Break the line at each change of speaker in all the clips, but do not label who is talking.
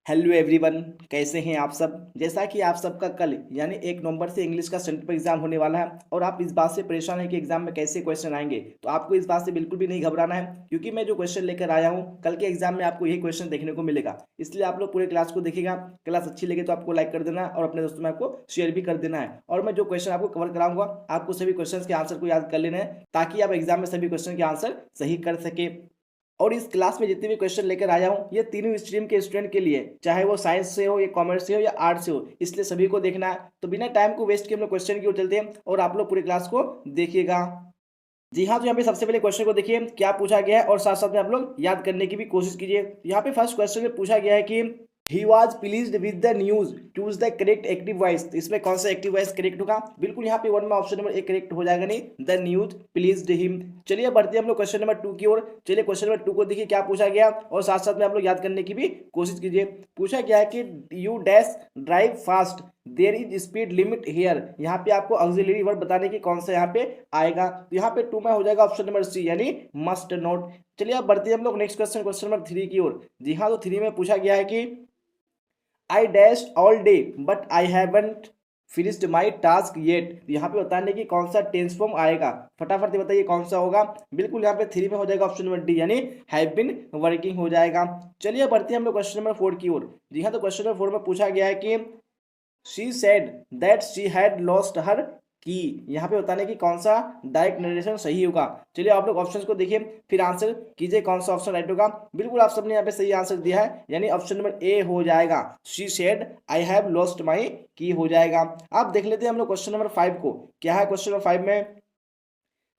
Hello everyone, कैसे हैं आप सब। जैसा कि आप सबका कल यानी 1 नवंबर से इंग्लिश का सेंटर पर एग्जाम होने वाला है और आप इस बात से परेशान हैं कि एग्जाम में कैसे क्वेश्चन आएंगे, तो आपको इस बात से बिल्कुल भी नहीं घबराना है, क्योंकि मैं जो क्वेश्चन लेकर आया हूं कल के एग्जाम में आपको यही क्वेश्चन देखने को मिलेगा। इसलिए आप लोग पूरे क्लास को देखिएगा। क्लास अच्छी लगे तो आपको लाइक कर देना है और अपने दोस्तों में आपको शेयर भी कर देना है। और मैं जो क्वेश्चन आपको कवर कराऊंगा, आपको सभी क्वेश्चन के आंसर को याद कर लेना है, ताकि आप एग्जाम में सभी क्वेश्चन के आंसर सही कर सके। और इस क्लास में जितने भी क्वेश्चन लेकर आया हूँ ये तीनों स्ट्रीम के स्टूडेंट के लिए, चाहे वो साइंस से हो या कॉमर्स से हो या आर्ट्स से हो, इसलिए सभी को देखना है। तो बिना टाइम को वेस्ट किए हम लोग क्वेश्चन की ओर चलते हैं और आप लोग पूरी क्लास को देखिएगा। जी हाँ, तो यहाँ पे सबसे पहले क्वेश्चन को देखिए क्या पूछा गया है और साथ साथ में आप लोग याद करने की भी कोशिश कीजिए। यहाँ पे फर्स्ट क्वेश्चन में पूछा गया है कि he was pleased with the news, choose the correct active voice. तो इसमें कौन सा एक्टिव वॉइस करेक्ट होगा? बिल्कुल यहाँ पे वन में ऑप्शन नंबर 1 करेक्ट हो जाएगा, नहीं द न्यूज प्लीज्ड हिम। चलिए बढ़ते हैं हम लोग क्वेश्चन नंबर 2 की ओर। चलिए क्वेश्चन नंबर 2 को देखिए क्या पूछा गया और साथ साथ में आप लोग याद करने की भी कोशिश कीजिए। पूछा गया है कि you dash drive fast, there is speed limit here. यहाँ पे आपको ऑक्सिलरी वर्ब बताने की कौन सा यहाँ पे आएगा, तो यहाँ पे 2 में हो जाएगा ऑप्शन नंबर सी यानी मस्ट नोट। चलिए अब बढ़ते हैं हम लोग नेक्स्ट क्वेश्चन, क्वेश्चन नंबर 3 की ओर। जी हाँ, तो 3 में पूछा गया है कि I dash all day but I haven't finished my task yet. यहाँ पे बताने की कौन सा टेंस फॉर्म आएगा, फटाफट से बताइए कौन सा होगा। बिल्कुल यहाँ पे 3 में हो जाएगा ऑप्शन नंबर डी यानी हैव बीन वर्किंग हो जाएगा। चलिए बढ़ते हैं हम लोग क्वेश्चन नंबर 4 की ओर। जी हाँ, तो क्वेश्चन नंबर 4 में पूछा गया है कि she said that she had lost her की। यहाँ पे बताने की कौन सा डायरेक्ट नरेशन सही होगा। चलिए आप लोग ऑप्शंस को देखिए फिर आंसर कीजिए कौन सा ऑप्शन राइट होगा। बिल्कुल आप सबने यहाँ पे सही आंसर दिया है यानी ऑप्शन नंबर ए हो जाएगा, she said I have lost my की हो जाएगा। अब देख लेते हैं हम लोग क्वेश्चन नंबर 5 को। क्या है क्वेश्चन नंबर 5 में?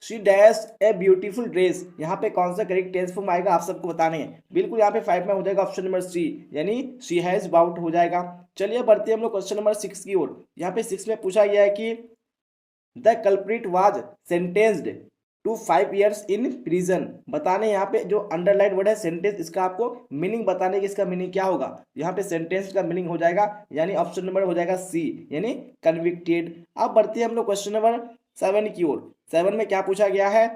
She dash a beautiful dress. यहाँ पे कौन सा करेक्ट टेंस फॉर्म आएगा आप सबको बताने हैं। बिल्कुल यहाँ पे 5 में हो जाएगा ऑप्शन नंबर सी यानी शी हैज बाउट हो जाएगा। चलिए बढ़ते हैं हम लोग क्वेश्चन नंबर 6 की ओर। यहाँ पे 6 में पूछा गया है कि the culprit was sentenced to 5 years in prison. बताने यहाँ पे जो अंडरलाइन वर्ड है सेंटेंस, इसका आपको मीनिंग बताने की इसका मीनिंग क्या होगा। यहाँ पे सेंटेंस का मीनिंग हो जाएगा यानी ऑप्शन नंबर हो जाएगा सी यानी कन्विक्टेड। अब बढ़ते हैं हम लोग क्वेश्चन नंबर 7 की ओर। 7 में क्या पूछा गया है?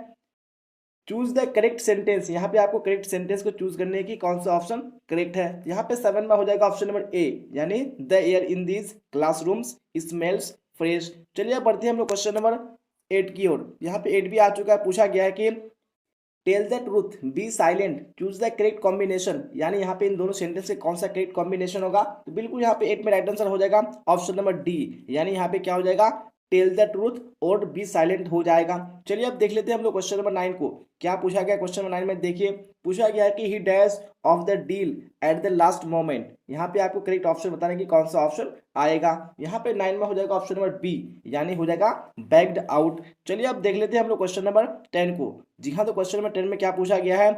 Choose the correct sentence. यहाँ पे आपको करेक्ट सेंटेंस को चूज करने की कौन सा ऑप्शन करेक्ट है। यहाँ पे 7 में हो जाएगा ऑप्शन नंबर ए यानी the air in these classrooms smells fresh. चलिए अब बढ़ते हैं हम लोग क्वेश्चन नंबर 8 की ओर। यहाँ पे 8 भी आ चुका है। पूछा गया है कि tell the truth be silent choose the correct combination. यानी यहाँ पे इन दोनों सेंटेंस से कौन सा करेक्ट कॉम्बिनेशन होगा, तो बिल्कुल यहाँ पे 8 में राइट आंसर हो जाएगा ऑप्शन नंबर डी यानी यहाँ पे क्या हो जाएगा टेल द ट्रूथ और बी साइलेंट हो जाएगा। चलिए अब देख लेते हैं हम लोग क्वेश्चन नंबर 9 को। क्या पूछा गया क्वेश्चन नंबर 9 में? देखिए पूछा गया है कि ही dash of the deal at the last moment. यहाँ पे आपको करेक्ट ऑप्शन बताने की कौन सा ऑप्शन आएगा। यहाँ पे 9 में हो जाएगा ऑप्शन नंबर बी यानी हो जाएगा बैक्ड आउट। चलिए अब देख लेते हैं हम लोग क्वेश्चन नंबर 10 को। जी हाँ, तो क्वेश्चन नंबर 10 में क्या पूछा गया है?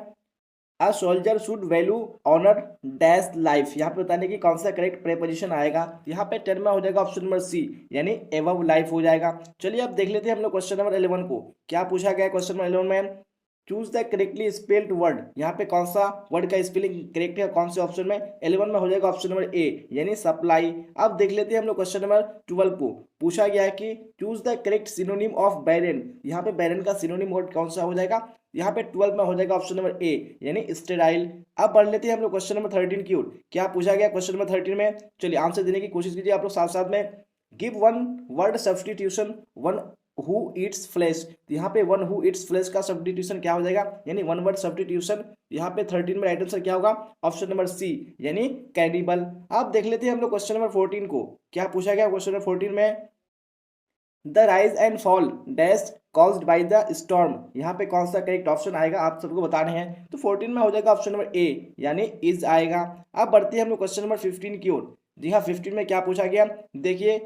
A soldier should value honour dash life. यहाँ पे बताने की कौन सा करेक्ट प्रेपोजिशन आएगा। यहाँ पे 10 में हो जाएगा ऑप्शन नंबर सी यानी एबव लाइफ हो जाएगा। चलिए अब देख लेते हैं हम लोग क्वेश्चन नंबर 11 को। क्या पूछा गया क्वेश्चन नंबर 11 में? Choose the correctly spelled word. यहाँ पे कौन सा वर्ड का स्पेलिंग करेक्ट है कौन से ऑप्शन में? 11 में हो जाएगा ऑप्शन नंबर ए यानी सप्लाई। अब देख लेते हैं हम लोग क्वेश्चन नंबर 12 को। पूछा गया है कि choose the correct synonym of barren. यहाँ पे बैरन का सिनोनिम वर्ड कौन सा हो जाएगा? यहाँ पे 12 में हो जाएगा ऑप्शन नंबर ए यानी स्टेराइल। अब बढ़ लेते हैं हम लोग क्वेश्चन नंबर 13 की ओर। क्या पूछा गया क्वेश्चन नंबर 13 में? चलिए आंसर देने की कोशिश कीजिए आप लोग साथ साथ में। Give one word substitution one who Yeats flash. यहाँ पे वन हु ईट्स फ्लैश का सब्सटीट्यूशन क्या हो जाएगा यानी वन वर्ड सब्सटीट्यूशन। यहाँ पे 13 में राइट आंसर क्या होगा? ऑप्शन नंबर सी यानी कैनिबल। अब देख लेते हैं हम लोग क्वेश्चन नंबर 14 को। क्या पूछा गया क्वेश्चन नंबर 14 में? The rise and fall dash caused by the storm. यहाँ पे कौन सा करेक्ट ऑप्शन आएगा आप सबको बताने हैं, तो 14 में हो जाएगा ऑप्शन नंबर ए यानी इज आएगा। अब बढ़ते हैं हम लोग क्वेश्चन नंबर 15 की ओर। जी हाँ, 15 में क्या पूछा गया? देखिए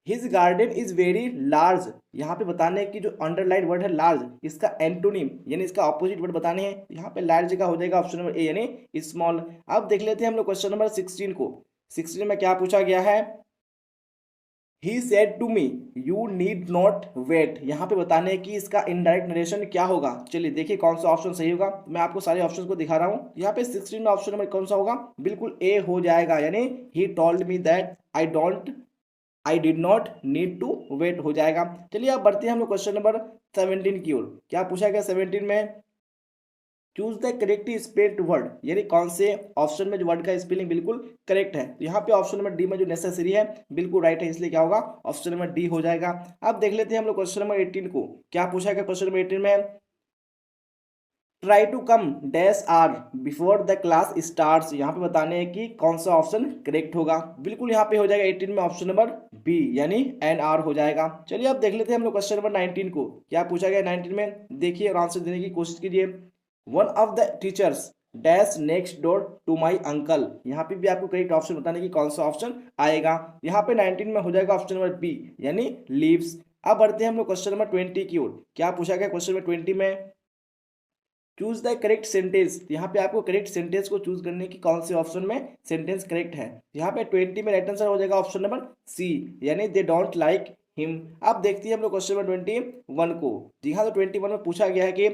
his garden is very large. यहाँ पे बताने की जो अंडरलाइन वर्ड है लार्ज, इसका एंटोनिम यानी इसका ऑपोजिट वर्ड बताने हैं। यहाँ पे लार्ज का हो जाएगा ऑप्शन नंबर ए यानी स्मॉल। अब देख लेते हैं हम लोग क्वेश्चन नंबर 16 को। 16 में क्या पूछा गया है? He said to me you need not wait. यहाँ पे बताने की इसका इनडायरेक्ट नरेशन क्या होगा। चलिए देखिए कौन सा ऑप्शन सही होगा। मैं आपको सारे ऑप्शंस को दिखा रहा हूँ। यहाँ पे 16 में ऑप्शन नंबर कौन सा होगा? बिल्कुल ए हो जाएगा यानी he told me that I did not need to wait हो जाएगा। चलिए अब बढ़ते हैं हम लोग क्वेश्चन नंबर 17 की ओर। क्या पूछा गया 17 में? Choose the correctly spelled word, यानी कौन से ऑप्शन में जो वर्ड का स्पेलिंग बिल्कुल करेक्ट है। तो यहाँ पे ऑप्शन नंबर डी में जो नेसेसरी है बिल्कुल राइट है, इसलिए क्या होगा ऑप्शन नंबर डी हो जाएगा। अब देख लेते हैं हम लोग क्वेश्चन नंबर 18 को, क्या पूछा गया क्वेश्चन नंबर 18 में, try to come dash or before the class start. यहाँ पे बताने हैं कि कौन सा ऑप्शन करेक्ट होगा। बिल्कुल यहाँ पे हो जाएगा 18 में ऑप्शन नंबर बी, यानी एन आर हो जाएगा। चलिए अब देख लेते हैं हम लोग क्वेश्चन नंबर 19 को, क्या पूछा गया 19 में, देखिए और आंसर देने की कोशिश कीजिए। One of the teachers dash next door to my uncle. यहाँ पे भी आपको करेक्ट ऑप्शन बताने की कौन सा ऑप्शन आएगा। यहाँ पे 19 में हो जाएगा ऑप्शन नंबर बी, यानी लीव्स। अब बढ़ते हैं हम लोग क्वेश्चन नंबर 20 की ओर, क्या पूछा गया क्वेश्चन नंबर 20 में, चूज द करेक्ट सेंटेंस। यहाँ पे आपको करेक्ट सेंटेंस को चूज करने की कौन से ऑप्शन में सेंटेंस करेक्ट है। यहाँ पे 20 में राइट आंसर हो जाएगा ऑप्शन नंबर सी, यानी दे डोंट लाइक हिम। अब देखते हैं हम लोग क्वेश्चन नंबर 21 को। जी हाँ, तो 21 में पूछा गया है कि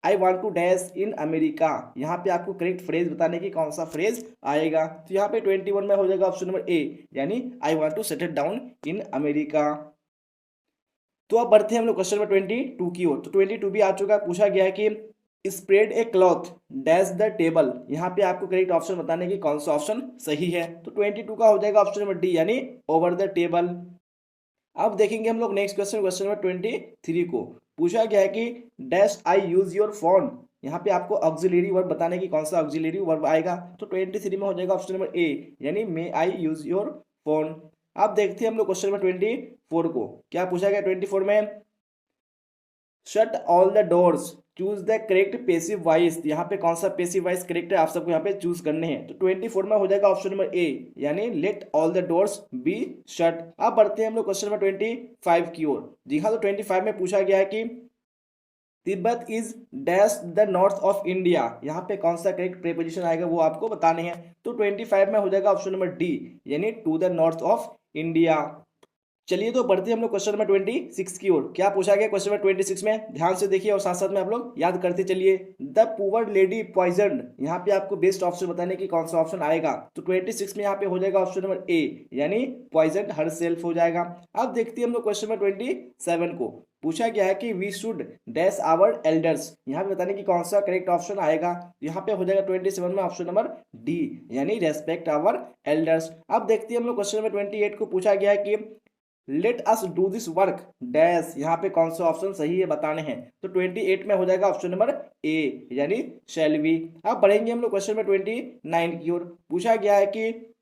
I want to dash in America. यहाँ पे आपको करेक्ट फ्रेज बताने की कौन सा फ्रेज आएगा। तो यहाँ पे 21 में हो जाएगा ऑप्शन नंबर ए, यानी I want to settle down in America. तो अब बढ़ते हैं हम लोग क्वेश्चन नंबर 22 की ओर। तो 22 भी आ चुका है, पूछा गया है कि spread A cloth dash the table. यहाँ पे आपको करेक्ट ऑप्शन बताने की कौन सा ऑप्शन सही है। तो 22 का हो जाएगा ऑप्शन नंबर डी, यानी ओवर द टेबल। अब देखेंगे हम लोग नेक्स्ट क्वेश्चन, क्वेश्चन नंबर 23 को। पूछा गया है कि dash I use your phone. यहाँ पे आपको ऑक्सिलरी वर्ब बताने की कौन सा ऑक्सिलरी वर्ब आएगा। तो 23 में हो जाएगा ऑप्शन नंबर ए, यानी मे आई यूज योर फोन। अब देखते हैं हम लोग क्वेश्चन नंबर 24 को, क्या पूछा गया 24 में, shut all the doors choose the correct passive voice. यहाँ पे कौन सा पेसिव वॉइस करेक्ट है आप सबको यहाँ पे चूज करने हैं। तो 24 में हो जाएगा ऑप्शन नंबर ए, यानी let all the doors be shut. अब बढ़ते हैं हम लोग क्वेश्चन नंबर 25 की ओर। जी हाँ, तो 25 में पूछा गया है कि Tibet is dash the north of India. यहाँ पे कौन सा करेक्ट प्रीपोजिशन आएगा वो आपको बताने हैं। तो 25 में हो जाएगा ऑप्शन नंबर डी, यानी to the north of India. चलिए तो बढ़ते हैं हम लोग क्वेश्चन नंबर 26 की ओर। क्या पूछा गया क्वेश्चन नंबर 26 में, ध्यान से देखिए और साथ साथ में आप लोग याद करते चलिए। The poor lady poison. यहाँ पे आपको बेस्ट ऑप्शन बताने की कौन सा ऑप्शन आएगा। तो 26 में यहाँ पे हो जाएगा ऑप्शन नंबर ए, यानी पॉइजन हर सेल्फ हो जाएगा। अब देखते हैं हम लोग क्वेश्चन नंबर 27 को। पूछा गया है कि we should dash our elders. यहाँ पे बताने की कौन सा करेक्ट ऑप्शन आएगा। यहाँ पे हो जाएगा 27 में ऑप्शन नंबर डी, यानी रेस्पेक्ट आवर एल्डर्स। अब देखते हैं हम लोग क्वेश्चन नंबर 28 को। पूछा गया है कि let us do this work dash. यहाँ पे कौन सा ऑप्शन सही है बताने हैं। तो 28 में हो जाएगा ऑप्शन नंबर ए, यानी शैल वी। अब बढ़ेंगे हम लोग क्वेश्चन नंबर 29 की ओर। पूछा गया है कि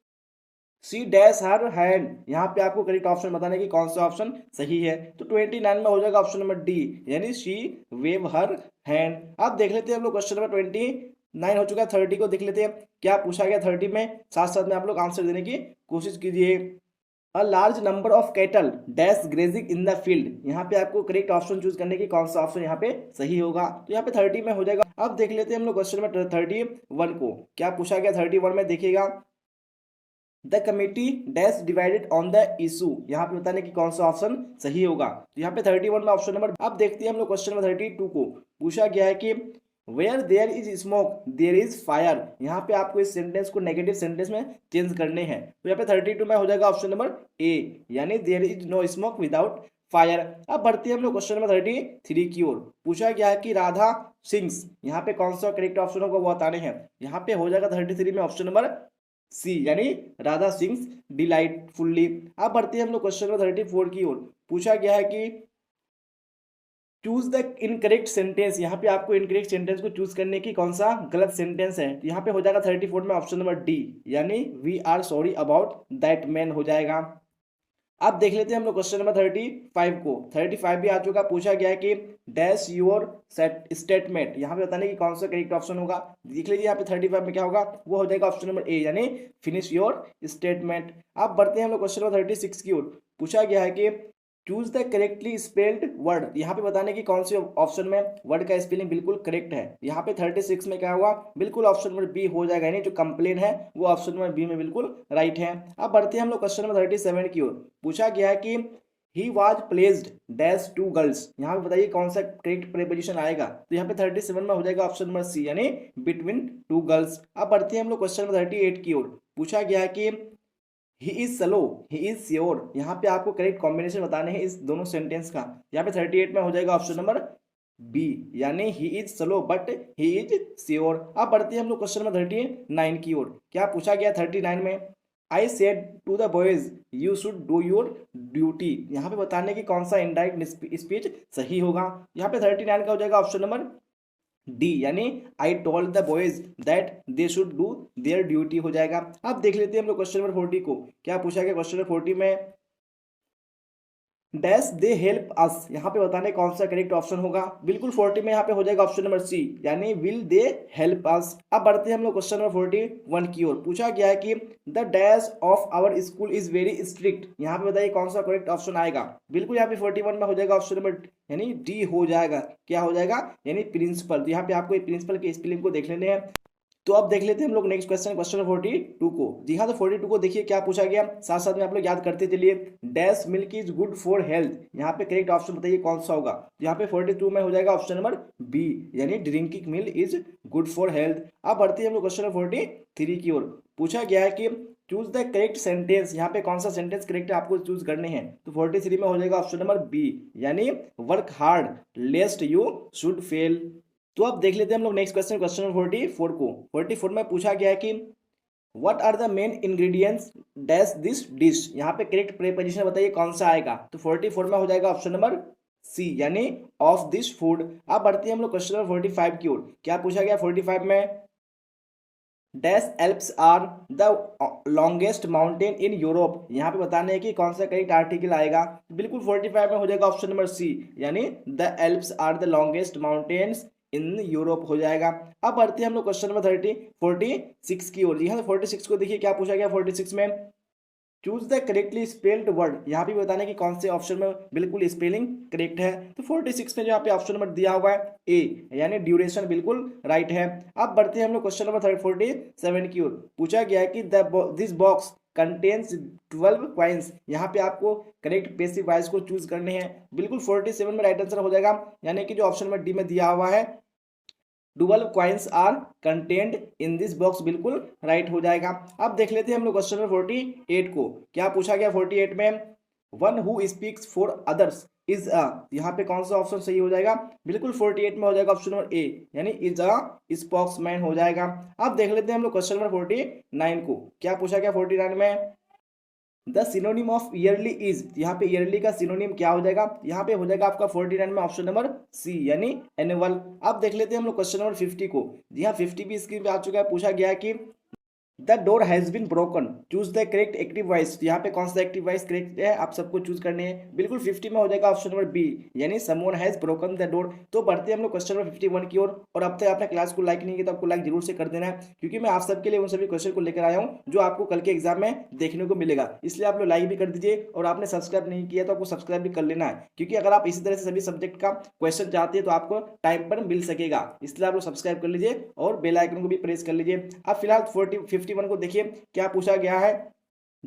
सी डैश हर हैंड। यहाँ पे आपको करेक्ट ऑप्शन बताने की कौन सा ऑप्शन सही है। तो 29 में हो जाएगा ऑप्शन नंबर डी, यानी शी वेव हर हैंड। अब देख लेते हैं हम लोग क्वेश्चन नंबर 29 हो चुका है। 30 को देख लेते हैं, क्या पूछा गया 30 में, साथ साथ में आप लोग आंसर देने की कोशिश कीजिए। A large number of cattle dash grazing in the field. यहाँ पे आपको करेक्ट ऑप्शन चूज करने की कौन सा ऑप्शन यहाँ पे सही होगा। तो यहाँ पे 30 में हो जाएगा। अब देख लेते हैं हम लोग क्वेश्चन नंबर 31 को। क्या पूछा गया 31 में, देखिएगा। The committee dash divided on the issue. यहाँ पे बताने की कौन सा ऑप्शन सही होगा। तो यहाँ पे 31 में ऑप्शन नंबर। अब देखते हैं हम लोग क्वेश्चन नंबर 32 को। पूछा गया है कि where there is smoke there is fire. यहाँ पे आपको इस सेंटेंस को नेगेटिव सेंटेंस में चेंज करने हैं। तो यहाँ पे 32 में हो जाएगा ऑप्शन नंबर ए, यानी there is no smoke without fire. अब बढ़ते हैं हम लोग क्वेश्चन नंबर 33 की ओर। पूछा गया है कि राधा सिंग्स। यहाँ पे कौन सा करेक्ट ऑप्शन होगा वो बताने हैं। यहाँ पे हो जाएगा 33 में ऑप्शन नंबर सी, यानी राधा सिंग्स डिलाइटफुल्ली। अब बढ़ते हैं हम लोग क्वेश्चन नंबर 34 की ओर। पूछा गया है कि चूज द इनकरेक्ट सेंटेंस। यहाँ पे आपको इनकरेक्ट सेंटेंस को चूज करने की कौन सा गलत सेंटेंस है। यहाँ पे हो जाएगा 34 में ऑप्शन नंबर डी, यानी we are sorry about that man हो जाएगा। अब देख लेते हैं हम लोग क्वेश्चन नंबर 35 को। 35 भी आ चुका। पूछा गया है कि डैश योर स्टेटमेंट। यहाँ पे बताने की कौन सा करेक्ट ऑप्शन होगा। देख लीजिए यहाँ पे 35 में क्या होगा, वो हो जाएगा ऑप्शन नंबर ए, यानी फिनिश योर स्टेटमेंट। अब बढ़ते हैं हम लोग क्वेश्चन नंबर 36 की ओर। पूछा गया है कि choose the correctly spelled word. यहाँ पे बताने की कौन से ऑप्शन में वर्ड का स्पेलिंग बिल्कुल करेक्ट है। यहाँ पे 36 में क्या हुआ, बिल्कुल ऑप्शन नंबर बी हो जाएगा, यानी जो कंप्लेन है वो ऑप्शन नंबर बी में बिल्कुल राइट है। अब बढ़ते हैं हम लोग क्वेश्चन नंबर 37 की ओर। पूछा गया है कि he was placed dash two girls. यहाँ पे बताइए कौन सा करेक्ट प्रीपोजिशन आएगा। तो यहाँ पे 37 में हो जाएगा ऑप्शन नंबर सी, यानी बिटवीन टू गर्ल्स। अब बढ़ते हैं हम लोग क्वेश्चन नंबर 38 की ओर। पूछा गया है कि he is slow he is sure. यहाँ पे आपको करेक्ट कॉम्बिनेशन बताने हैं इस दोनों सेंटेंस का। यहाँ पे 38 में हो जाएगा ऑप्शन नंबर बी, यानी he is slow but he is sure. अब बढ़ते हैं हम लोग क्वेश्चन नंबर 39 की ओर। क्या पूछा गया 39 में? I said to the boys you should do your duty. यहाँ पे बताने की कौन सा इनडायरेक्ट स्पीच सही होगा। यहाँ पे 39 का हो जाएगा ऑप्शन नंबर डी, यानी I told the boys that they should do their duty हो जाएगा। अब देख लेते हैं हम लोग क्वेश्चन नंबर 40 को। क्या पूछा गया क्वेश्चन नंबर 40 में? डैश दे हेल्प अस, यहाँ पे बताने कौन सा करेक्ट ऑप्शन होगा। बिल्कुल 40 में यहाँ पे हो जाएगा ऑप्शन नंबर सी, यानी विल दे हेल्प अस। अब बढ़ते हैं हम लोग क्वेश्चन नंबर 41 की ओर। पूछा गया है कि the dash of our school is very strict. यहाँ पे बताइए कौन सा करेक्ट ऑप्शन आएगा। बिल्कुल यहाँ पे 41 में हो जाएगा ऑप्शन नंबर, यानी डी हो जाएगा। क्या हो जाएगा? यानी प्रिंसिपल। तो यहाँ पे आपको प्रिंसिपल के स्पेलिंग को देख लेने हैं। तो अब देख लेते हैं हम लोग नेक्स्ट क्वेश्चन, क्वेश्चन 42 को। जी हाँ, तो 42 को देखिए क्या पूछा गया, साथ साथ में आप लोग याद करते चलिए। Dash milk is good for health, यहाँ पे करेक्ट ऑप्शन बताइए कौन सा होगा। यहाँ पे 42 में हो जाएगा ऑप्शन नंबर बी, यानी drinking milk is good for health. अब बढ़ते हैं हम लोग क्वेश्चन नंबर 43 की ओर। पूछा गया है कि चूज द करेक्ट सेंटेंस, यहाँ पे कौन सा सेंटेंस करेक्ट है आपको चूज करने हैं। तो 43 में हो जाएगा ऑप्शन नंबर बी, यानी work hard लेस्ट you should fail. तो अब देख लेते हैं हम लोग नेक्स्ट क्वेश्चन, क्वेश्चन नंबर 44 को। 44 में पूछा गया है कि what are the main ingredients dash this dish. यहाँ पे करेक्ट प्रीपोजिशन बताइए कौन सा आएगा। तो 44 में हो जाएगा ऑप्शन नंबर सी, यानी ऑफ दिस फूड। अब बढ़ते हैं हम लोग क्वेश्चन नंबर 45 की ओर। क्या पूछा गया 45 में? Dash Alps are the longest mountain in Europe. यहाँ पे बताने हैं कि कौन सा करेक्ट आर्टिकल आएगा। बिल्कुल 45 में हो जाएगा ऑप्शन नंबर सी, यानी the Alps are the longest mountains in Europe हो जाएगा। अब बढ़ते हैं हम लोग क्वेश्चन नंबर 46 की ओर। जी हाँ, तो 46 को देखिए क्या पूछा गया 46 में? Choose the correctly spelled word. यहाँ पे बताने की कौन से ऑप्शन में बिल्कुल स्पेलिंग करेक्ट है। तो 46 में जो यहाँ पे ऑप्शन नंबर दिया हुआ है ए, यानी ड्यूरेशन बिल्कुल राइट है। अब बढ़ते हैं हम लोग क्वेश्चन नंबर 47 की ओर। पूछा गया है कि दिस बॉक्स कंटेन्स 12 कॉइन्स। यहाँ पे आपको करेक्ट पैसिव वॉइस को चूज करने हैं। बिल्कुल 47 में राइट आंसर हो जाएगा, यानी कि जो ऑप्शन नंबर डी में दिया हुआ है 12 coins are content in this box, बिल्कुल राइट हो जाएगा। अब देख लेते हैं हम लोग क्वेश्चन नंबर 48 को। क्या पूछा गया 48 में? One who speaks for others is a, यहाँ पे कौन सा ऑप्शन सही हो जाएगा। बिल्कुल 48 में हो जाएगा ऑप्शन नंबर ए, यानी इज अ स्पोक्समैन हो जाएगा। अब देख लेते हैं हम लोग क्वेश्चन नंबर 49 को। क्या पूछा गया 49 में? The synonym of yearly is, यहाँ पे ईयरली का सिनोनिम क्या हो जाएगा। यहाँ पे हो जाएगा आपका 49 में ऑप्शन नंबर सी, यानी एनुअल। अब देख लेते हैं हम लोग क्वेश्चन नंबर 50 को। जी हाँ, 50 भी स्क्रीन पे आ चुका है। पूछा गया है कि the door has been broken choose the correct active voice. यहाँ पे कौन सा एक्टिव वॉइस करेक्ट है आप सबको चूज करने हैं। बिल्कुल 50 में हो जाएगा ऑप्शन नंबर बी, यानी someone has broken the door. तो बढ़ते हैं हम लोग क्वेश्चन नंबर 51 की ओर। और अब तक आपने क्लास को लाइक नहीं किया तो आपको लाइक जरूर से कर देना है, क्योंकि मैं आप सबके लिए उन सभी क्वेश्चन को लेकर आया हूँ जो आपको कल के एग्जाम में देखने को मिलेगा। इसलिए आप लोग लाइक भी कर दीजिए, और आपने सब्सक्राइब नहीं किया तो आपको सब्सक्राइब भी कर लेना है, क्योंकि अगर आप इसी तरह से सभी सब्जेक्ट का क्वेश्चन चाहते हैं तो आपको टाइम पर मिल सकेगा। इसलिए आप लोग सब्सक्राइब कर लीजिए और बेल आइकन को भी प्रेस कर लीजिए। अब फिलहाल 51 को देखिए क्या पूछा गया है।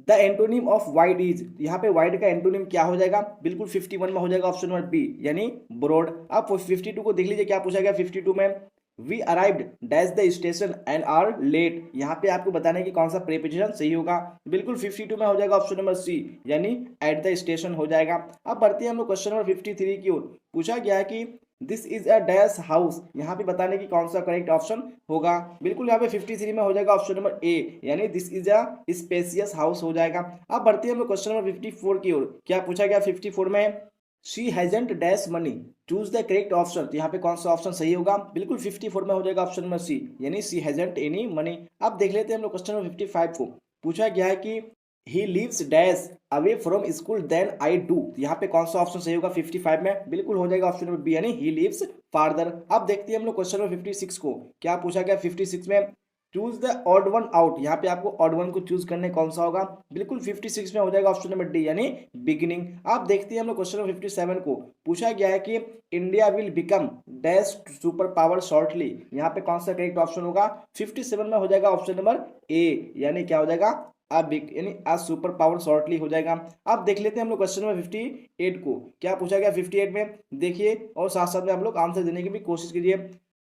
The antonym of wide is, यहाँ पे वाइड का एंटोनिम क्या हो जाएगा। बिल्कुल 51 में हो जाएगा ऑप्शन नंबर बी, यानी ब्रॉड। अब 52 को देख लीजिए क्या पूछा गया 52 में? We arrived dash the station and are late. यहाँ पे आपको बताने की कौन सा प्रीपोजिशन सही होगा। बिल्कुल 52 में हो जाएगा ऑप्शन नंबर सी, यानी एट द स्टेशन हो जाएगा। अब बढ़ते हैं हम लोग क्वेश्चन नंबर 53 की ओर। पूछा गया है कि this is a dash house, यहाँ पे बताने की कौन सा करेक्ट ऑप्शन होगा। बिल्कुल यहाँ पे 53 में हो जाएगा ऑप्शन नंबर ए, यानी this is a spacious house हो जाएगा। अब बढ़ते हैं हम लोग क्वेश्चन नंबर 54 की ओर। क्या पूछा गया 54 में? She hasn't dash money choose the correct option. तो यहाँ पे कौन सा ऑप्शन सही होगा। बिल्कुल 54 में हो जाएगा ऑप्शन नंबर सी, यानी शी हैजंट एनी मनी। अब देख लेते हैं हम लोग क्वेश्चन नंबर 55 को। पूछा गया है कि he lives dash away from school than I do. यहाँ पे कौन सा ऑप्शन सही होगा 55 में। बिल्कुल हो जाएगा ऑप्शन नंबर बी, यानी ही लिव्स फार्दर। अब देखते हैं हम लोग क्वेश्चन नंबर 56 को। क्या पूछा गया 56 में? Choose the odd one out. यहाँ पे आपको ऑड वन को चूज करने कौन सा होगा। बिल्कुल 56 में हो जाएगा ऑप्शन नंबर डी, यानी बिगिनिंग। आप देखते हैं हम लोग क्वेश्चन नंबर 57 को। पूछा गया है कि India will become dash super power shortly. यहाँ पे कौन सा करेक्ट ऑप्शन होगा। 57 में हो जाएगा ऑप्शन नंबर ए, यानी क्या हो जाएगा यानी आज सुपर पावर शॉर्टली हो जाएगा। अब देख लेते हैं हम लोग क्वेश्चन नंबर 58 को। क्या पूछा गया 58 में देखिए, और साथ साथ में आप लोग आंसर देने की भी कोशिश कीजिए।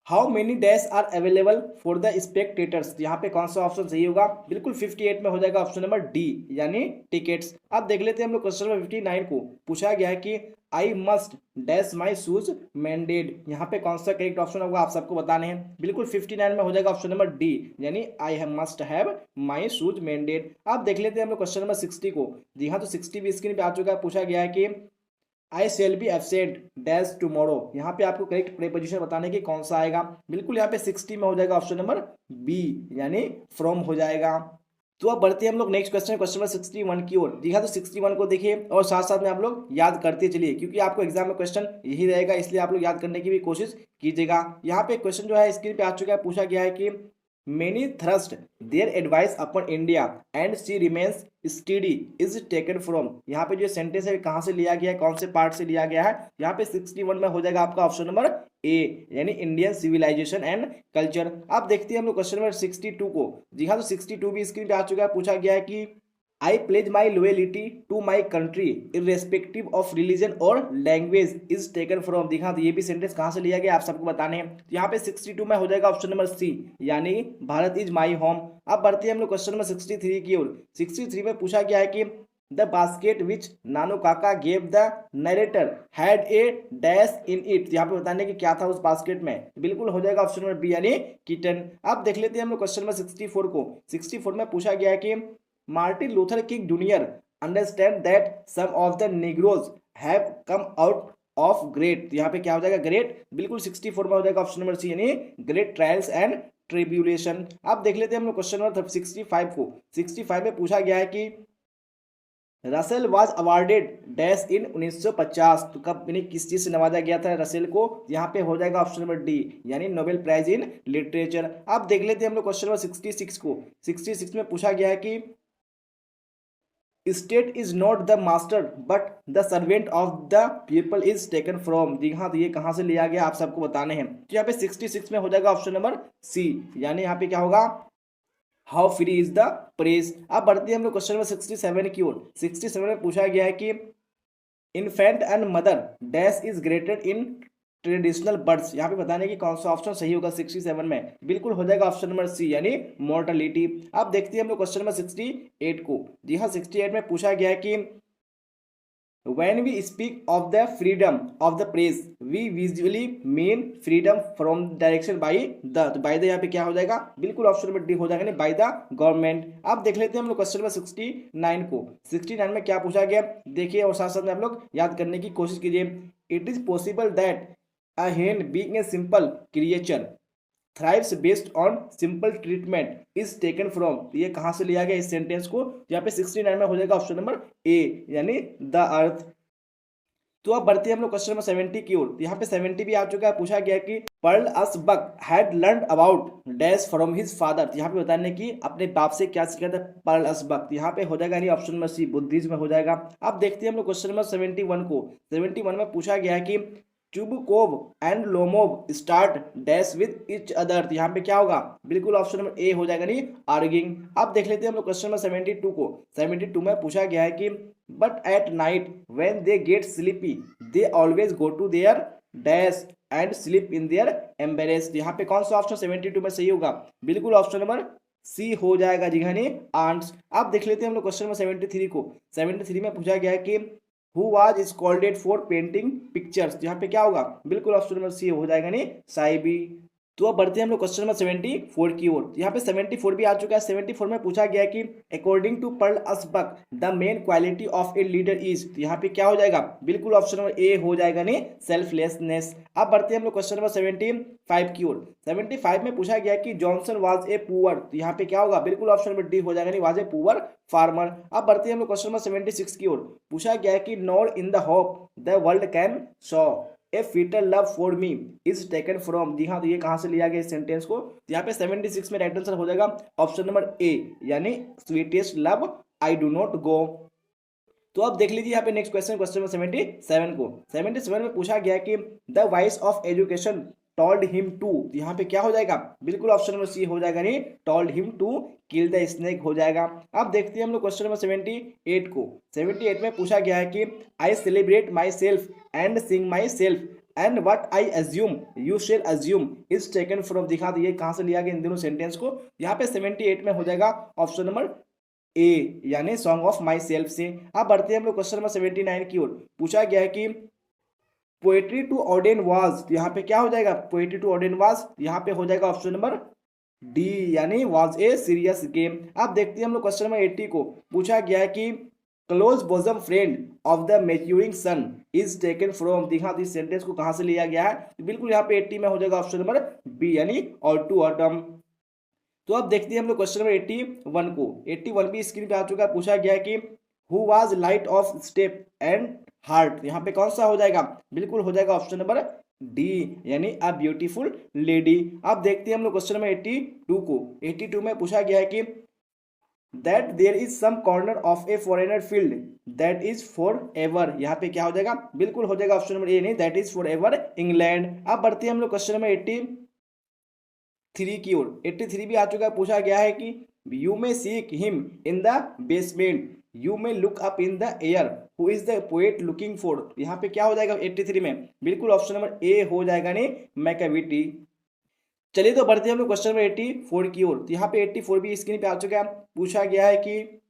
How many dash are available for the spectators. यहाँ पे कौन सा ऑप्शन सही होगा। बिल्कुल 58 में हो जाएगा ऑप्शन नंबर डी, यानी टिकट्स। अब देख लेते हैं हम लोग क्वेश्चन नंबर 59 को। पूछा गया है कि I must dash my shoes mended. यहाँ पे कौन सा करेक्ट ऑप्शन होगा आप सबको बताने हैं। बिल्कुल 59 में हो जाएगा ऑप्शन नंबर डी, यानी I have must have my shoes mended. अब देख लेते हैं हम लोग क्वेश्चन नंबर 60 को। जी हाँ, तो 60 भी स्क्रीन पे आ चुका है। पूछा गया है कि I shall be absent dash tomorrow. यहाँ पे आपको करेक्ट प्रीपोजिशन बताने की कौन सा आएगा। बिल्कुल यहाँ पे 60 में हो जाएगा ऑप्शन नंबर बी, यानी फ्रॉम हो जाएगा। तो अब बढ़ते हैं हम लोग नेक्स्ट क्वेश्चन, क्वेश्चन नंबर 61 की ओर। जी हाँ, तो 61 को देखिए और साथ साथ में आप लोग याद करते चलिए, क्योंकि आपको एग्जाम में क्वेश्चन यही रहेगा, इसलिए आप लोग याद करने की भी कोशिश कीजिएगा। यहाँ पे क्वेश्चन जो है स्क्रीन पे आ चुका है। पूछा गया है कि many thrust their advice upon India and see remains study is taken from. यहाँ पे जो सेंटेंस है कहाँ से लिया गया है, कौन से पार्ट से लिया गया है। यहाँ पे 61 में हो जाएगा आपका ऑप्शन नंबर ए, यानी इंडियन सिविलाइजेशन एंड कल्चर। अब देखते हैं हम लोग क्वेश्चन नंबर 62 को। जी हाँ, तो 62 भी स्क्रीन पे आ चुका है। पूछा गया है कि I pledge my loyalty to my country irrespective of religion और लैंग्वेज इज टेकन फ्रॉम। दिखा, तो ये भी सेंटेंस कहाँ से लिया गया आप सबको बताने हैं। तो यहाँ पे 62 में हो जाएगा ऑप्शन नंबर सी, यानी भारत इज माई होम। अब बढ़ते हैं हम लोग क्वेश्चन नंबर 63 की ओर। 63 में पूछा गया है कि द बास्केट विच नानो काका gave the narrator had a dash in it. यहाँ पे बताने की क्या था उस बास्केट में। बिल्कुल हो जाएगा ऑप्शन नंबर बी, यानी किटन। अब देख लेते हैं हम लोग क्वेश्चन नंबर 64 को। 64 में पूछा गया है कि Martin Luther King Junior understand that some of the Negroes have come out of great. यहाँ पे क्या हो जाएगा, ग्रेट। बिल्कुल 64 में हो जाएगा ऑप्शन नंबर सी, यानी ग्रेट ट्रायल्स एंड ट्रिब्यूलेशन। अब देख लेते हैं हम लोग क्वेश्चन नंबर 65 को। 65 में पूछा गया है कि Russell was awarded dash in 1950। तो कब, यानी किस चीज से नवाजा गया था रसेल को। यहाँ पे हो जाएगा ऑप्शन नंबर डी, यानी नोबेल प्राइज इन लिटरेचर। अब देख लेते हैं हम लोग क्वेश्चन नंबर 66 को। 66 में पूछा गया है कि state is not the master but the servant of the people is taken from. जी हाँ, तो ये कहाँ से लिया गया आप सबको बताने हैं। तो यहाँ पे 66 में हो जाएगा ऑप्शन नंबर सी, यानी यहाँ पे क्या होगा, how free is the press. अब बढ़ते हैं हम लोग क्वेश्चन नंबर 67 की ओर। 67 में पूछा गया है कि infant and mother dash is greeted in traditional birds. यहाँ पे बताने की कौन सा ऑप्शन सही होगा 67 में। बिल्कुल हो जाएगा ऑप्शन नंबर सी, यानी मोर्टलिटी। अब देखते हैं हम लोग क्वेश्चन नंबर 68 को। जी हाँ, 68 में पूछा गया है कि when we speak of the freedom of the press we visually mean freedom from direction by the। तो by the यहाँ पे क्या हो जाएगा, बिल्कुल ऑप्शन नंबर डी हो जाएगा, नहीं by the government। अब देख लेते हैं हम लोग क्वेश्चन नंबर 69 को। 69 में क्या पूछा गया देखिए, और साथ साथ में आप लोग याद करने की कोशिश कीजिए। It is possible that a hen being a simple creature thrives based on simple treatment is taken from। ये कहाँ से लिया गया इस सेंटेंस को। यहाँ पे 69 में हो जाएगा ऑप्शन नंबर ए, यानी द अर्थ। तो अब बढ़ते हैं हम लोग क्वेश्चन नंबर 70 की ओर। यहाँ पे 70 भी आ चुका है। पूछा गया कि Pearl S Buck had learn about dash from his father. यहाँ पे बताने की अपने बाप से क्या सीखा था पर्ल असबक। यहाँ पे हो जाएगा, नहीं ऑप्शन नंबर सी, बुद्धिज्म में हो जाएगा। अब देखते हैं हम लोग क्वेश्चन नंबर 71 को। 71 में पूछा गया है कि Chubukov and Lomov start dash with each other. यहाँ पे क्या होगा, बिल्कुल ऑप्शन नंबर ए हो जाएगा, नहीं आर्गिंग। अब देख लेते हैं हम लोग क्वेश्चन नंबर 72 को। 72 में पूछा गया है कि but at night when they get sleepy they always go to their dash and sleep in their embrace. यहाँ पे कौन सा ऑप्शन 72 में सही होगा, बिल्कुल ऑप्शन नंबर सी हो जाएगा, जी हाँ, आंट्स। अब देख लेते हैं हम लोग क्वेश्चन नंबर 73 को। 73 में पूछा गया है कि who was scolded for painting pictures. यहाँ पे क्या होगा, बिल्कुल ऑप्शन नंबर सी हो जाएगा, नहीं साइबी। तो अब बढ़ते हैं हम लोग क्वेश्चन नंबर 74 की ओर। यहाँ पे 74 भी आ चुका है। 74 में पूछा गया कि according to Pearl S Buck the main quality of a leader is. यहाँ पे क्या हो जाएगा, बिल्कुल ऑप्शन नंबर ए हो जाएगा, नहीं सेल्फलेसनेस। अब बढ़ते हैं हम लोग क्वेश्चन नंबर 75 की ओर। 75 में पूछा गया कि जॉनसन वाज ए पुअर। तो यहाँ पे क्या होगा, बिल्कुल ऑप्शन नंबर डी हो जाएगा, नहीं वाज ए पुअर फार्मर। अब बढ़ते हैं हम लोग क्वेश्चन नंबर 76 की ओर। पूछा गया कि nor in the hope the world can saw a fetal love for me is taken from. जी हाँ, तो ये कहाँ से लिया गया इस सेंटेंस को। यहाँ पे 76 में राइट आंसर हो जाएगा ऑप्शन नंबर ए, यानी sweetest love I do not go. तो अब देख लीजिए यहाँ पे नेक्स्ट क्वेश्चन, क्वेश्चन नंबर 77 को। 77 में पूछा गया कि the vice of education told him to. यहाँ पे क्या हो जाएगा, बिल्कुल ऑप्शन नंबर सी हो जाएगा, नहीं told him to kill the snake हो जाएगा। अब देखते हैं हम लोग क्वेश्चन नंबर 78 को। 78 में पूछा गया है कि I celebrate my self and Singh my self and what I assume you shell assume is taken from. दिखा दिए कहाँ से लिया गया इन दोनों सेंटेंस को। यहाँ पे 78 में हो जाएगा ऑप्शन नंबर ए, यानी सॉन्ग ऑफ माई सेल्फ से। अब बढ़ते हैं हम लोग क्वेश्चन नंबर 79 की ओर। पूछा गया है कि पोएट्री टू ऑर्डेन वाज, तो यहाँ पे क्या हो जाएगा, पोएट्री टू ऑर्डेन वाज, यहाँ पे हो जाएगा ऑप्शन नंबर डी, यानी वाज ए सीरियस गेम। अब देखते हैं हम लोग क्वेश्चन नंबर 80 को। पूछा गया है कि close bosom friend of the maturing son is taken from, देखा तो इस सेंटेंस को कहां से लिया गया है, तो बिल्कुल यहाँ पे 80 में हो जाएगा ऑप्शन नंबर बी, यानी और टू ऑटम। तो अब देखते हैं हम लोग क्वेश्चन नंबर 81 को। 81 भी स्क्रीन पे आ चुका है। पूछा गया है कि who was light of step and heart, यहाँ पे कौन सा हो जाएगा, बिल्कुल हो जाएगा ऑप्शन नंबर डी, यानी अ ब्यूटीफुल लेडी। अब देखते हैं हम लोग क्वेश्चन नंबर 82 को। 82 में पूछा गया है कि that there is some corner of a foreigner field that is for ever, यहाँ पे क्या हो जाएगा, बिल्कुल हो जाएगा ऑप्शन नंबर ए, नहीं that is for ever England. अब बढ़ते हैं हम लोग क्वेश्चन नंबर 83 की ओर। 83 भी आ चुका है। पूछा गया है कि you may seek him in the basement, you may look up in the air, who is the poet looking for, यहाँ पे क्या हो जाएगा 83 में, बिल्कुल ऑप्शन नंबर ए हो जाएगा, नहीं मैकाविटी। चलिए तो बढ़ते हैं हम लोग क्वेश्चन नंबर 84 की ओर। तो यहाँ पे 84 भी स्क्रीन पे आ चुका है। पूछा गया है कि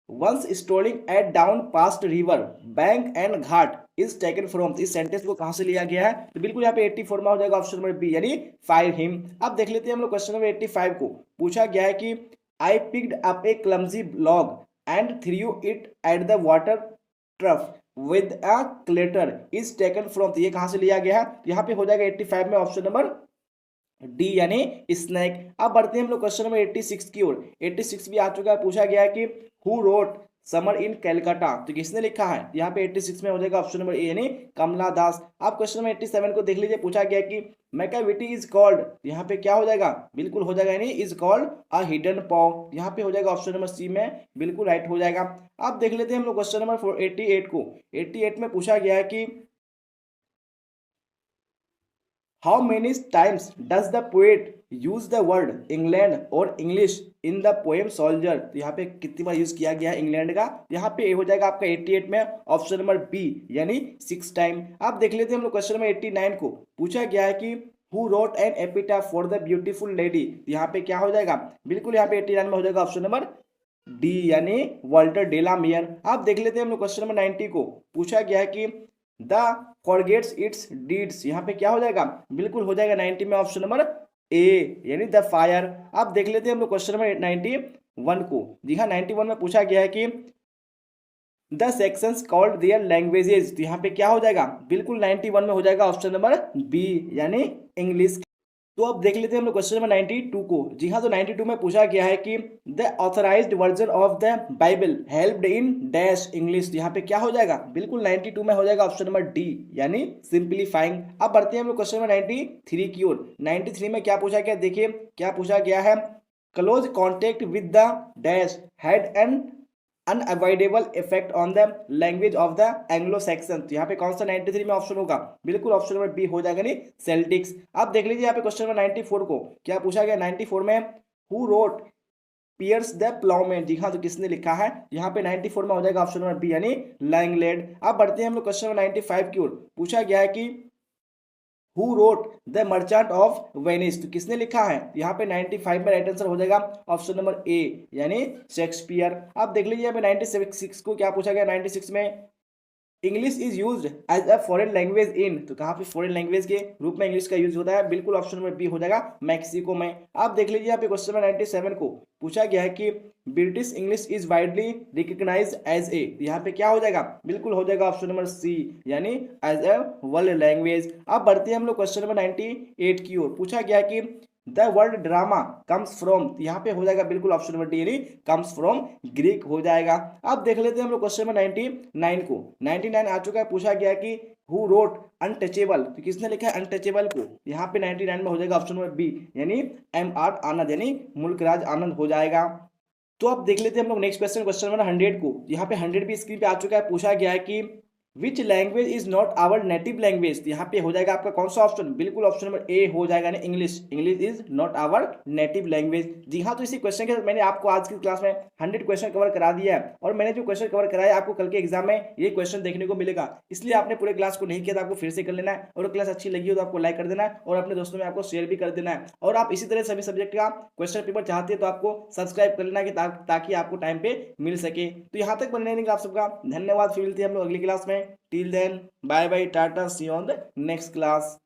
once strolling at dawn past river bank and ghat is taken from, इस सेंटेंस को कहां से लिया गया है, तो बिल्कुल यहाँ पे 84 में हो जाएगा ऑप्शन नंबर बी, यानी फायर हिम। अब देख लेते हैं हम लोग क्वेश्चन नंबर 85 को। पूछा गया है कि I picked up A clumsy log and through it at the water trough with a clutter is taken from, तो ये कहां से लिया गया है, यहाँ पे हो जाएगा 85 में ऑप्शन नंबर डी, यानी स्नैक। अब बढ़ते हैं हम लोग क्वेश्चन नंबर 86 की ओर। 86 भी आ चुका है। पूछा गया है कि who wrote summer in Calcutta, तो किसने लिखा है, यहाँ पे 86 में हो जाएगा ऑप्शन नंबर ए, यानी कमला दास। अब क्वेश्चन नंबर 87 को देख लीजिए। पूछा गया कि मैकाविटी इज कॉल्ड, यहाँ पे क्या हो जाएगा, बिल्कुल हो जाएगा, यानी इज कॉल्ड अ हिडन पॉ, यहाँ पे हो जाएगा ऑप्शन नंबर सी में, बिल्कुल राइट हो जाएगा। अब देख लेते हैं हम लोग क्वेश्चन नंबर 88 को। 88 में पूछा गया है कि how many times does the poet use the word England और English in the poem soldier, तो यहाँ पे कितनी बार यूज किया गया है इंग्लैंड का, यहाँ पे हो जाएगा आपका 88 में ऑप्शन नंबर बी, यानी 6 टाइम। आप देख लेते हैं हम लोग क्वेश्चन नंबर 89 को। पूछा गया है कि who wrote an epitaph for the beautiful lady, यहाँ पे क्या हो जाएगा, बिल्कुल यहाँ पे 89 में हो जाएगा ऑप्शन नंबर डी, यानी वाल्टर डेलामियर। आप देख लेते हैं हम लोग क्वेश्चन नंबर 90 को। पूछा गया है कि द फॉरगेट्स इट्स डीड्स, यहाँ पे क्या हो जाएगा, बिल्कुल हो जाएगा 90 में ऑप्शन नंबर ए, यानी द फायर। अब देख लेते हैं हम लोग क्वेश्चन नंबर 91 को। जी हाँ, 91 में पूछा गया है कि the sections called their languages, तो यहाँ पे क्या हो जाएगा, बिल्कुल 91 में हो जाएगा ऑप्शन नंबर बी, यानी इंग्लिश। तो अब देख लेते हैं हम लोग क्वेश्चन नंबर 92 को। जी हाँ, तो 92 में पूछा गया है कि the authorised version of the Bible helped in dash English, यहाँ पे क्या हो जाएगा, बिल्कुल 92 में हो जाएगा ऑप्शन नंबर डी, यानी सिंप्लीफाइंग। अब बढ़ते हैं हम लोग क्वेश्चन नंबर 93 की ओर। 93 में क्या पूछा गया, देखिए क्या पूछा गया है, close contact with the dash had an unavoidable effect on the language of the Anglo Saxon, तो यहाँ पे कौन सा 93 में ऑप्शन होगा, बिल्कुल ऑप्शन नंबर बी हो जाएगा, नहीं सेल्टिक्स। अब देख लीजिए यहाँ पे क्वेश्चन नंबर 94 को। क्या पूछा गया 94 में, who wrote piers the Ploughman, जी हाँ, तो किसने लिखा है, यहाँ पे 94 में हो जाएगा ऑप्शन नंबर बी, यानी लैंगलैंड। अब बढ़ते हैं हम लोग क्वेश्चन नंबर 95 की ओर। पूछा गया है कि who wrote the merchant of Venice, तो किसने लिखा है, यहाँ पे 95 में राइट आंसर हो जाएगा ऑप्शन नंबर ए, यानी शेक्सपियर। अब देख लीजिए यहाँ पे 96 को क्या पूछा गया, 96 में English is used as a foreign language in, तो कहाँ पे फॉरेन लैंग्वेज के रूप में इंग्लिश का यूज होता है, बिल्कुल ऑप्शन नंबर बी हो जाएगा, मैक्सिको में। आप देख लीजिए यहाँ पे क्वेश्चन नंबर 97 को। पूछा गया है कि British English is widely recognise as a, यहाँ पे क्या हो जाएगा, बिल्कुल हो जाएगा ऑप्शन नंबर सी, यानी एज ए वर्ल्ड लैंग्वेज। अब बढ़ते हैं हम लोग क्वेश्चन नंबर 98 की ओर। पूछा गया कि the word drama comes from, यहाँ पे हो जाएगा बिल्कुल ऑप्शन नंबर डी, यानी कम्स फ्रॉम ग्रीक हो जाएगा। अब देख लेते हैं हम लोग क्वेश्चन नंबर 99 को। 99 आ चुका है। पूछा गया कि हु रोट अनटचेबल, तो किसने लिखा है अनटचेबल को, यहाँ पे 99 में हो जाएगा ऑप्शन नंबर बी, यानी M.R. आनंद, यानी मुल्कराज आनंद हो जाएगा। तो अब देख लेते हैं हम लोग नेक्स्ट क्वेश्चन, क्वेश्चन नंबर 100 को। यहाँ पे 100 भी स्क्रीन पे आ चुका है। पूछा गया है कि which language is not our native language, यहाँ पे हो जाएगा आपका कौन सा ऑप्शन, बिल्कुल ऑप्शन नंबर ए हो जाएगा, ना English. English is not our native language. जी हाँ, तो इसी क्वेश्चन के साथ मैंने आपको आज की क्लास में 100 क्वेश्चन कवर करा दिया है, और मैंने जो क्वेश्चन कवर कराया आपको कल के एग्जाम में ये क्वेश्चन देखने को मिलेगा। इसलिए आपने पूरे क्लास को नहीं किया तो आपको फिर से कर लेना है, और क्लास अच्छी लगी हो तो आपको लाइक कर देना है, और अपने दोस्तों में आपको शेयर भी कर देना है। और आप इसी तरह सभी सब्जेक्ट का क्वेश्चन पेपर चाहते हैं तो आपको सब्सक्राइब कर लेना है ताकि आपको टाइम पे मिल सके। तो यहाँ तक बनने आप सबका धन्यवाद। फिर मिलते हैं हम लोग अगली क्लास में। Till then bye bye tata, see on the next class.